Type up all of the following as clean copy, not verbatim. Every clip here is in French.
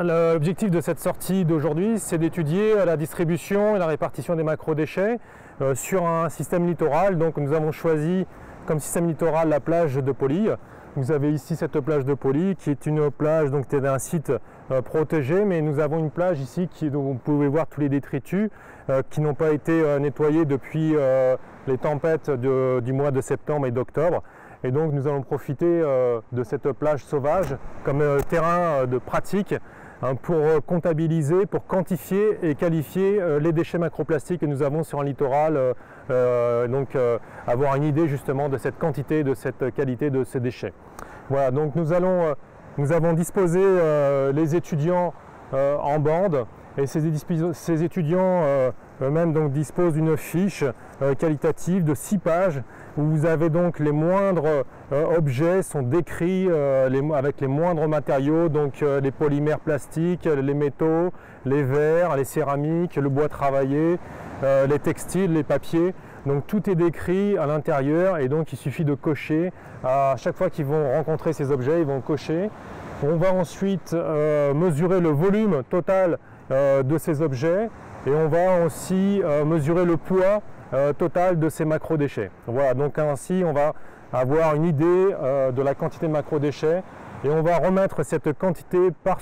L'objectif de cette sortie d'aujourd'hui, c'est d'étudier la distribution et la répartition des macrodéchets sur un système littoral. Donc nous avons choisi comme système littoral la plage de Poly. Vous avez ici cette plage de Poly qui est une plage d'un site protégé, mais nous avons une plage ici dont vous pouvez voir tous les détritus qui n'ont pas été nettoyés depuis les tempêtes du mois de septembre et d'octobre. Et donc nous allons profiter de cette plage sauvage comme terrain de pratique pour comptabiliser, pour quantifier et qualifier les déchets macroplastiques que nous avons sur un littoral, avoir une idée justement de cette quantité, de cette qualité de ces déchets. Voilà, donc nous avons disposé les étudiants en bande, et ces étudiants eux-mêmes disposent d'une fiche qualitative de 6 pages où vous avez donc les moindres objets sont décrits avec les moindres matériaux, donc les polymères plastiques, les métaux, les verres, les céramiques, le bois travaillé, les textiles, les papiers. Donc tout est décrit à l'intérieur et donc il suffit de cocher. À chaque fois qu'ils vont rencontrer ces objets, ils vont cocher. On va ensuite mesurer le volume total de ces objets et on va aussi mesurer le poids total de ces macrodéchets. Voilà, donc ainsi on va avoir une idée de la quantité de macrodéchets et on va remettre cette quantité par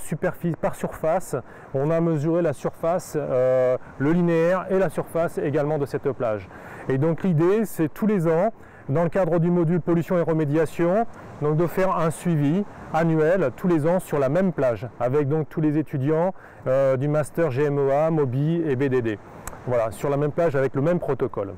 surface. On a mesuré la surface, le linéaire et la surface également de cette plage. Et donc l'idée, c'est tous les ans, dans le cadre du module pollution et remédiation, donc de faire un suivi annuel tous les ans sur la même plage, avec donc tous les étudiants du master GMEA, MOBI et BDD. Voilà, sur la même plage avec le même protocole.